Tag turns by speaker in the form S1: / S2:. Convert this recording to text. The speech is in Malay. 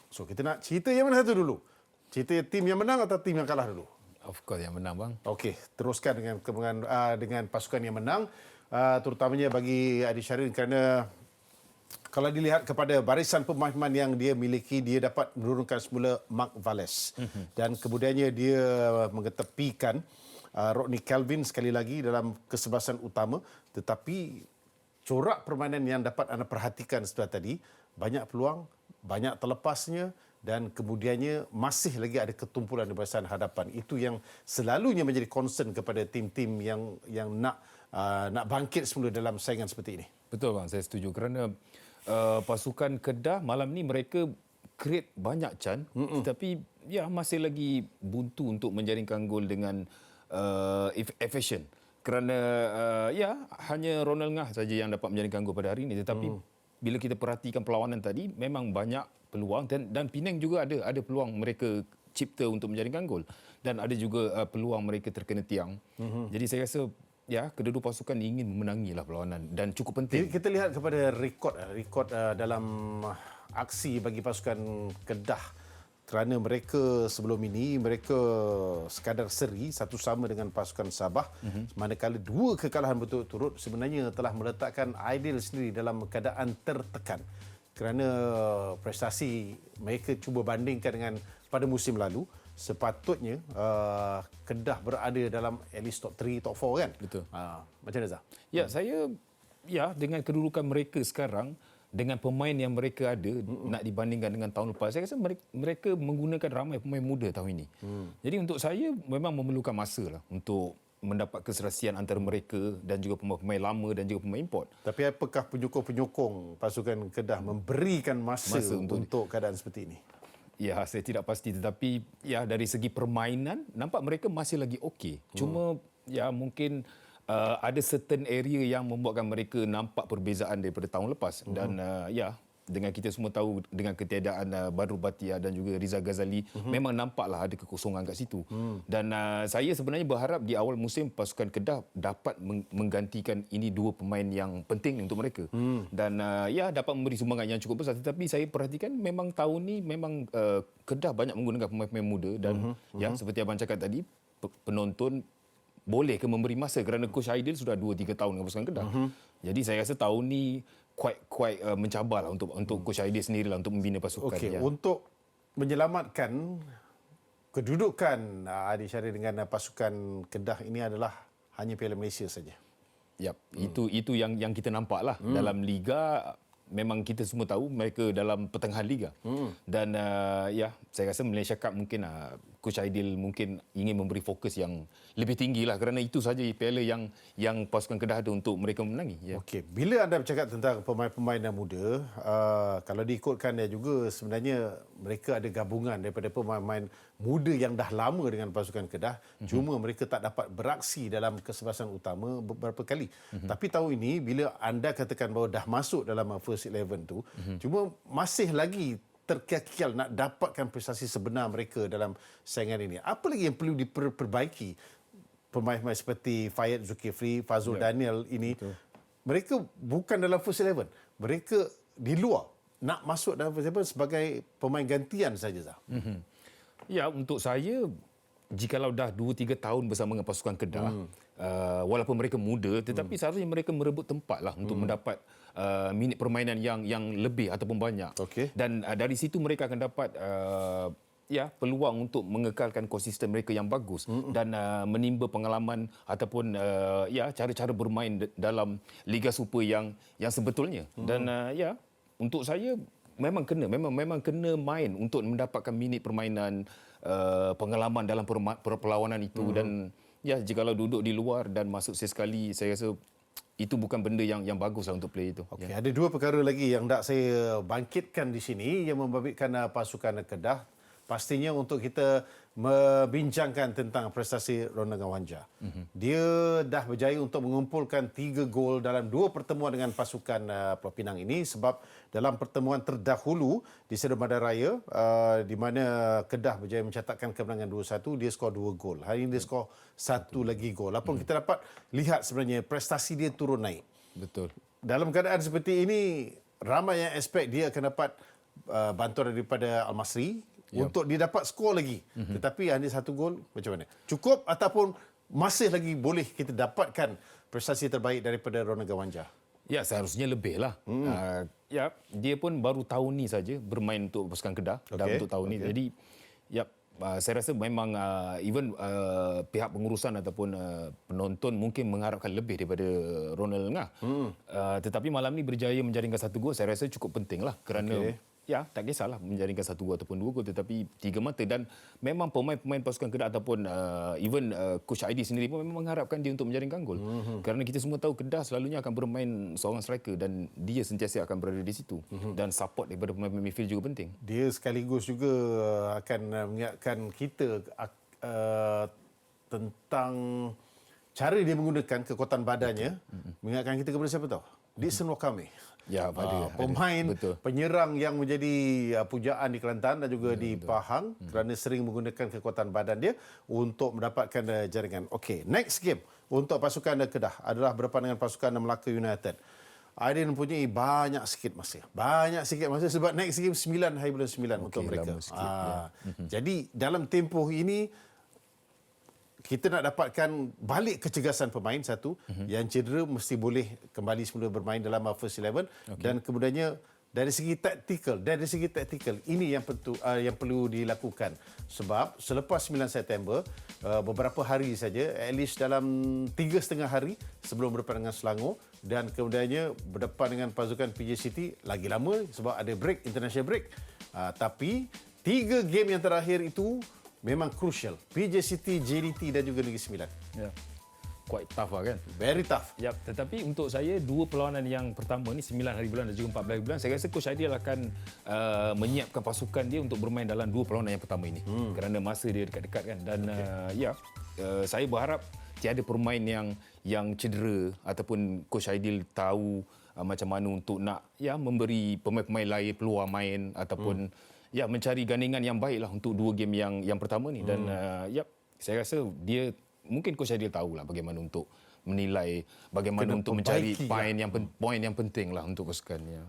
S1: So kita nak cerita yang mana satu dulu? Cerita tim yang menang atau tim yang kalah dulu?
S2: Of course yang menang, bang.
S1: Okey, teruskan dengan pasukan yang menang, terutamanya bagi Adi Syahrin kerana kalau dilihat kepada barisan pemain-pemain yang dia miliki, dia dapat menurunkan semula Mark Valles. Dan kemudiannya dia mengetepikan Rodney Kelvin sekali lagi dalam kesebelasan utama. Tetapi corak permainan yang dapat anda perhatikan setelah tadi, banyak peluang, banyak terlepasnya dan kemudiannya masih lagi ada ketumpulan di barisan hadapan. Itu yang selalunya menjadi concern kepada tim-tim yang nak bangkit semula dalam saingan seperti ini.
S2: Betul, bang. Saya setuju kerana pasukan Kedah malam ni mereka create banyak chance, tetapi ya masih lagi buntu untuk menjaringkan gol dengan efficient. Kerana ya hanya Ronald Ngah saja yang dapat menjaringkan gol pada hari ini, tetapi bila kita perhatikan perlawanan tadi memang banyak peluang dan Penang juga ada peluang mereka cipta untuk menjaringkan gol dan ada juga peluang mereka terkena tiang. Jadi saya rasa ya kedua-dua pasukan ingin memenangilah perlawanan dan cukup penting.
S1: Kita lihat kepada rekod dalam aksi bagi pasukan Kedah kerana mereka sebelum ini mereka sekadar seri satu sama dengan pasukan Sabah, manakala dua kekalahan berturut-turut sebenarnya telah meletakkan Aidil sendiri dalam keadaan tertekan kerana prestasi mereka cuba bandingkan dengan pada musim lalu. Sepatutnya Kedah berada dalam at least top 3, top 4 kan?
S2: Betul.
S1: Macam mana Zah?
S2: Ya, saya dengan kedudukan mereka sekarang, dengan pemain yang mereka ada nak dibandingkan dengan tahun lepas, saya rasa mereka menggunakan ramai pemain muda tahun ini. Jadi untuk saya memang memerlukan masa lah untuk mendapat keserasian antara mereka dan juga pemain lama dan juga pemain import.
S1: Tapi apakah penyokong-penyokong pasukan Kedah memberikan masa untuk keadaan seperti ini?
S2: Ya, saya tidak pasti, tetapi ya dari segi permainan nampak mereka masih lagi okey. Cuma ya mungkin ada certain area yang membuatkan mereka nampak perbezaan daripada tahun lepas. Dan ya dengan kita semua tahu dengan ketiadaan Badrul Batia dan juga Rizal Ghazali, memang nampaklah ada kekosongan kat situ. Dan saya sebenarnya berharap di awal musim pasukan Kedah dapat menggantikan ini dua pemain yang penting untuk mereka. Dan ya dapat memberi sumbangan yang cukup besar. Tetapi saya perhatikan memang tahun ni memang Kedah banyak menggunakan pemain-pemain muda dan ya seperti abang cakap tadi, penonton boleh ke memberi masa kerana Coach Aidil sudah 2-3 tahun dengan pasukan Kedah. Jadi saya rasa tahun ni quite mencabarlah untuk Coach Aidil sendirilah untuk membina pasukan.
S1: Okey, untuk menyelamatkan kedudukan Adi Syahrin dengan pasukan Kedah ini adalah hanya Piala Malaysia saja.
S2: Yap, itu yang kita nampaklah dalam liga. Memang kita semua tahu mereka dalam pertengahan liga. Dan ya saya rasa Malaysia Cup mungkin Coach Aidil mungkin ingin memberi fokus yang lebih tinggilah kerana itu saja piala yang pasukan Kedah ada untuk mereka memenangi. Ya.
S1: Okey, bila anda bercakap tentang pemain-pemain yang muda, kalau diikutkan dia juga sebenarnya mereka ada gabungan daripada pemain-pemain muda yang dah lama dengan pasukan Kedah, cuma mereka tak dapat beraksi dalam kesebelasan utama beberapa kali. Tapi tahun ini bila anda katakan bahawa dah masuk dalam first 11 tu, cuma masih lagi terkial nak dapatkan prestasi sebenar mereka dalam saingan ini. Apa lagi yang perlu diperbaiki? Pemain-pemain seperti Fayed Zulkifli, Fazul Daniel ini, mereka bukan dalam first 11. Mereka di luar nak masuk dalam first 11 sebagai pemain gantian saja.
S2: Ya, untuk saya jikalau dah 2-3 tahun bersama dengan pasukan Kedah, walaupun mereka muda, tetapi seharusnya mereka merebut tempatlah untuk mendapat minit permainan yang lebih ataupun banyak.
S1: Okey.
S2: Dan dari situ mereka akan dapat peluang untuk mengekalkan konsisten mereka yang bagus dan menimba pengalaman ataupun cara-cara bermain dalam Liga Super yang sebetulnya. Dan untuk saya memang kena main untuk mendapatkan minit permainan, pengalaman dalam perlawanan itu. Dan ya jikalau duduk di luar dan masuk sesekali, saya rasa itu bukan benda yang baguslah untuk player itu.
S1: Okey, ada dua perkara lagi yang nak saya bangkitkan di sini yang membabitkan pasukan Kedah. Pastinya untuk kita membincangkan tentang prestasi Ronald Ngawanja. Dia dah berjaya untuk mengumpulkan 3 gol dalam 2 pertemuan dengan pasukan Pulau Pinang ini, sebab dalam pertemuan terdahulu di Stadium Madaraya di mana Kedah berjaya mencatatkan kemenangan 2-1, dia skor 2 gol. Hari ini dia skor 1 lagi gol. Apa kita dapat lihat sebenarnya prestasi dia turun naik.
S2: Betul.
S1: Dalam keadaan seperti ini, ramai yang expect dia akan dapat bantuan daripada Al-Masri untuk dia dapat skor lagi. Tetapi hanya 1 gol, macam mana? Cukup ataupun masih lagi boleh kita dapatkan prestasi terbaik daripada Ronald Gawanja?
S2: Ya, seharusnya lebih lah. Ya, dia pun baru tahun ni saja bermain untuk pasukan Kedah dalam untuk tahun ni. Jadi, ya, saya rasa memang even pihak pengurusan ataupun penonton mungkin mengharapkan lebih daripada Ronald Ngah. Tetapi malam ni berjaya menjaringkan 1 gol, saya rasa cukup penting lah kerana ya, tak kisahlah menjaringkan 1 gol ataupun 2 gol, tetapi 3 mata. Dan memang pemain-pemain pasukan Kedah ataupun even Coach Aidi sendiri pun memang mengharapkan dia untuk menjaringkan gol. Kerana kita semua tahu Kedah selalunya akan bermain seorang striker dan dia sentiasa akan berada di situ. Dan support daripada pemain midfield juga penting.
S1: Dia sekaligus juga akan mengingatkan kita tentang cara dia menggunakan kekuatan badannya. Mengingatkan kita kepada siapa tahu? Dixon Wakame.
S2: Ya,
S1: pemain penyerang yang menjadi pujaan di Kelantan dan juga di Pahang kerana sering menggunakan kekuatan badan dia untuk mendapatkan jaringan. Okey, next game untuk pasukan Kedah adalah berdepan dengan pasukan Melaka United. Aidin mempunyai banyak sikit masa sebab next game 9 hari bulan 9 untuk mereka. Jadi dalam tempoh ini kita nak dapatkan balik kecergasan pemain satu, yang cedera mesti boleh kembali semula bermain dalam first 11 dan kemudiannya dari segi taktikal ini yang perlu dilakukan sebab selepas 9 September beberapa hari saja, at least dalam 3,5 hari sebelum berdepan dengan Selangor dan kemudiannya berdepan dengan pasukan PJCT lagi lama sebab ada break, international break. Tapi 3 game yang terakhir itu memang crucial. PJCT, JDT dan juga Negeri Sembilan.
S2: Ya. Quite tough lah kan?
S1: Very tough.
S2: Ya, tetapi untuk saya 2 perlawanan yang pertama ni 9 hari bulan dan juga 14 hari bulan, saya rasa Coach Aidil akan menyiapkan pasukan dia untuk bermain dalam 2 perlawanan yang pertama ini. Kerana masa dia dekat-dekat kan dan saya berharap tiada pemain yang cedera ataupun Coach Aidil tahu macam mana untuk nak memberi pemain-pemain lain peluang main ataupun mencari gandingan yang baiklah untuk 2 game yang pertama ni dan saya rasa dia mungkin Coach Aidil tahulah bagaimana untuk menilai, bagaimana untuk mencari poin yang penting lah untuk pasukannya.